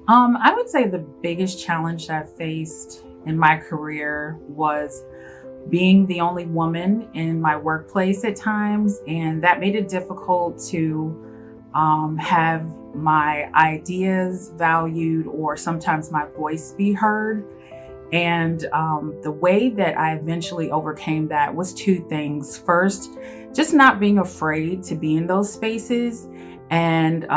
I would say the biggest challenge I faced in my career was being the only woman in my workplace at times, and that made it difficult to have my ideas valued or sometimes my voice be heard. And the way that I eventually overcame that was two things. First, just not being afraid to be in those spaces and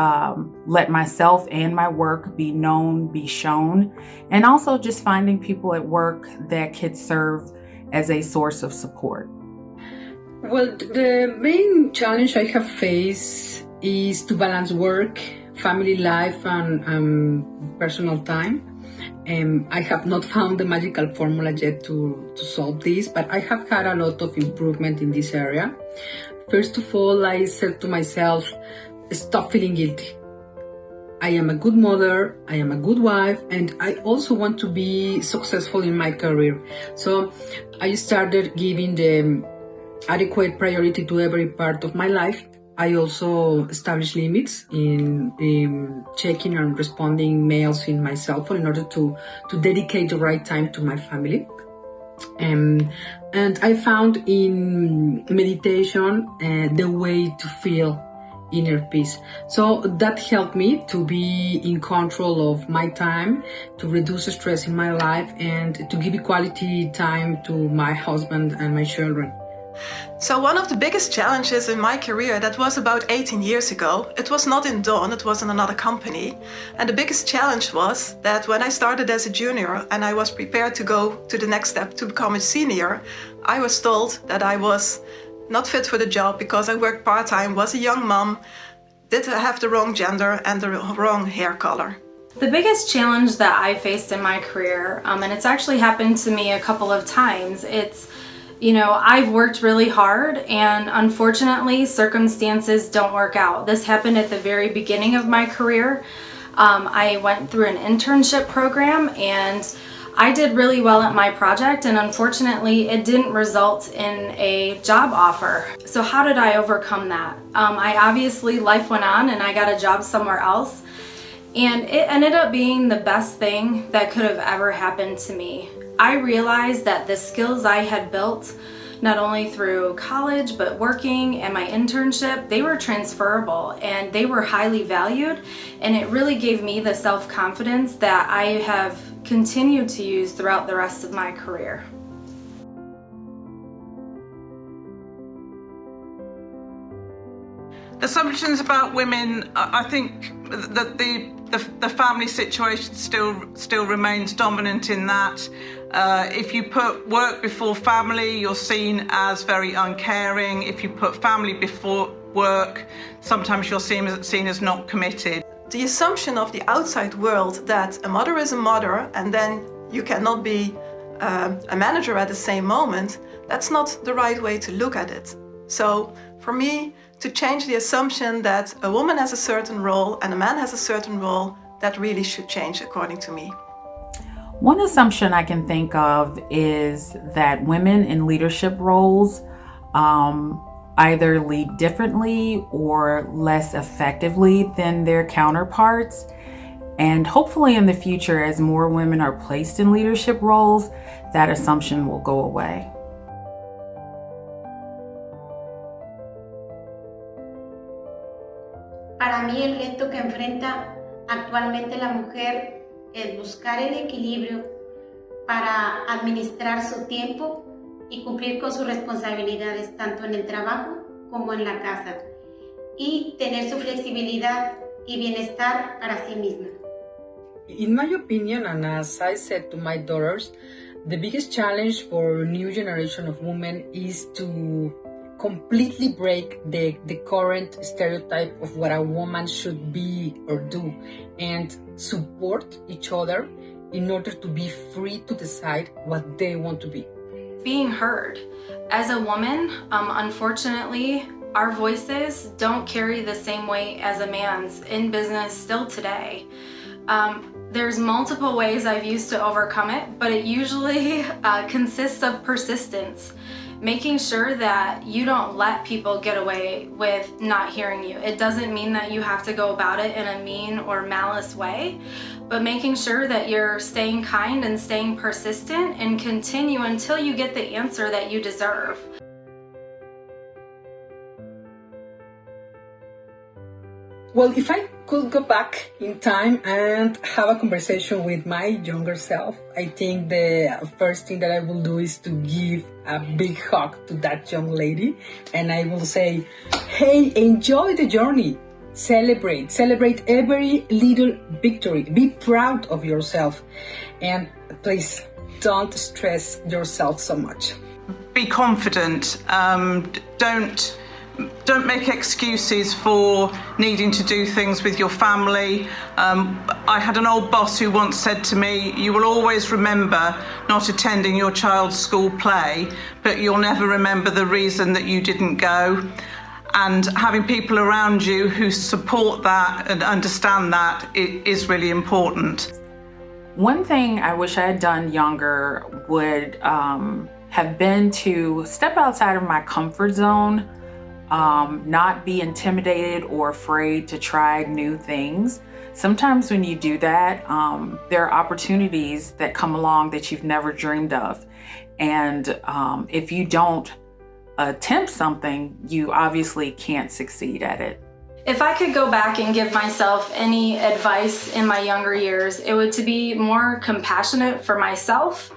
let myself and my work be known, be shown, and also just finding people at work that could serve as a source of support. Well, the main challenge I have faced is to balance work, family life, and personal time. I have not found the magical formula yet to solve this, but I have had a lot of improvement in this area. First of all, I said to myself, stop feeling guilty. I am a good mother, I am a good wife, and I also want to be successful in my career. So I started giving the adequate priority to every part of my life. I also established limits in checking and responding mails in my cell phone in order to dedicate the right time to my family. And I found in meditation the way to feel inner peace. So that helped me to be in control of my time, to reduce the stress in my life, and to give quality time to my husband and my children. So one of the biggest challenges in my career, that was about 18 years ago. It was not in Dawn, it was in another company. And the biggest challenge was that when I started as a junior and I was prepared to go to the next step to become a senior, I was told that I was not fit for the job because I worked part-time, was a young mom, did have the wrong gender and the wrong hair color. The biggest challenge that I faced in my career, and it's actually happened to me a couple of times, I've worked really hard and unfortunately circumstances don't work out. This happened at the very beginning of my career. I went through an internship program and I did really well at my project, and unfortunately it didn't result in a job offer. So how did I overcome that? Life went on and I got a job somewhere else, and it ended up being the best thing that could have ever happened to me. I realized that the skills I had built, not only through college, but working and my internship, they were transferable and they were highly valued. And it really gave me the self-confidence that I have continued to use throughout the rest of my career. Assumptions about women, I think that the family situation still remains dominant in that. If you put work before family, you're seen as very uncaring. If you put family before work, sometimes you're seen as not committed. The assumption of the outside world that a mother is a mother and then you cannot be a manager at the same moment, that's not the right way to look at it. So for me, to change the assumption that a woman has a certain role and a man has a certain role, that really should change according to me. One assumption I can think of is that women in leadership roles either lead differently or less effectively than their counterparts. And hopefully in the future, as more women are placed in leadership roles, that assumption will go away. Para mí el reto que enfrenta actualmente la mujer es buscar el equilibrio para administrar su tiempo y cumplir con sus responsabilidades tanto en el trabajo como en la casa y tener su flexibilidad y bienestar para sí misma. In my opinion, and as I said to my daughters, the biggest challenge for new generation of women is to completely break the current stereotype of what a woman should be or do and support each other in order to be free to decide what they want to be. Being heard. As a woman, unfortunately, our voices don't carry the same weight as a man's in business still today. There's multiple ways I've used to overcome it, but it usually consists of persistence. making sure that you don't let people get away with not hearing you. It doesn't mean that you have to go about it in a mean or malice way, but making sure that you're staying kind and staying persistent and continue until you get the answer that you deserve. Well, if I could go back in time and have a conversation with my younger self, I think the first thing that I will do is to give a big hug to that young lady. And I will say, hey, enjoy the journey. Celebrate every little victory. Be proud of yourself. And please don't stress yourself so much. Be confident. Don't make excuses for needing to do things with your family. I had an old boss who once said to me, you will always remember not attending your child's school play, but you'll never remember the reason that you didn't go. And having people around you who support that and understand that is really important. One thing I wish I had done younger would have been to step outside of my comfort zone. Not be intimidated or afraid to try new things. Sometimes when you do that, there are opportunities that come along that you've never dreamed of. And if you don't attempt something, you obviously can't succeed at it. If I could go back and give myself any advice in my younger years, it would to be more compassionate for myself.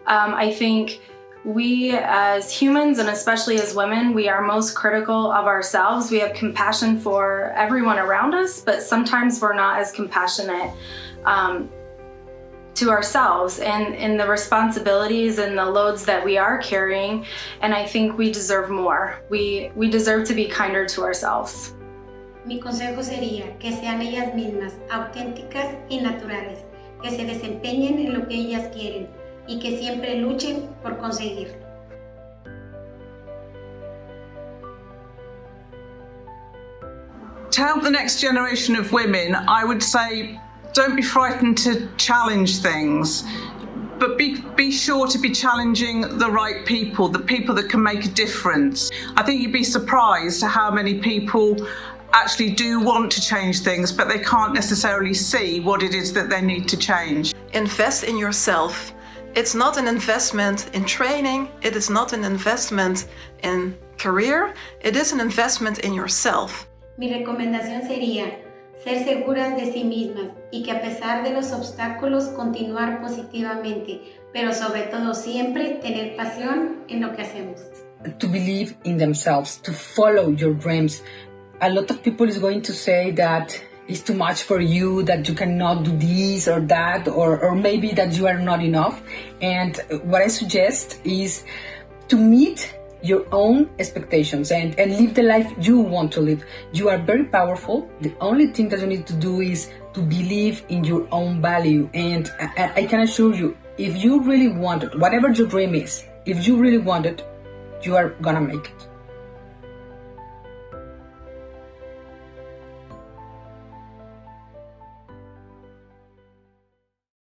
I think we as humans, and especially as women, we are most critical of ourselves. We have compassion for everyone around us, but sometimes we're not as compassionate to ourselves and in the responsibilities and the loads that we are carrying. And I think we deserve more. We deserve to be kinder to ourselves. Mi consejo sería que sean ellas mismas, auténticas y naturales, que se desempeñen en lo que ellas quieren y que siempre luchen por conseguirlo. To help the next generation of women, I would say don't be frightened to challenge things, but be sure to be challenging the right people, the people that can make a difference. I think you'd be surprised at how many people actually do want to change things, but they can't necessarily see what it is that they need to change. Invest in yourself. It's not an investment in training, it is not an investment in career, it is an investment in yourself. Mi recomendación sería ser seguras de sí mismas y que a pesar de los obstáculos continuar positivamente, pero sobre todo siempre tener pasión en lo que hacemos. To believe in themselves, to follow your dreams. A lot of people is going to say that it's too much for you, that you cannot do this or that, or maybe that you are not enough. And what I suggest is to meet your own expectations and live the life you want to live. You are very powerful. The only thing that you need to do is to believe in your own value. And I can assure you, if you really want it, whatever your dream is, if you really want it, you are gonna make it.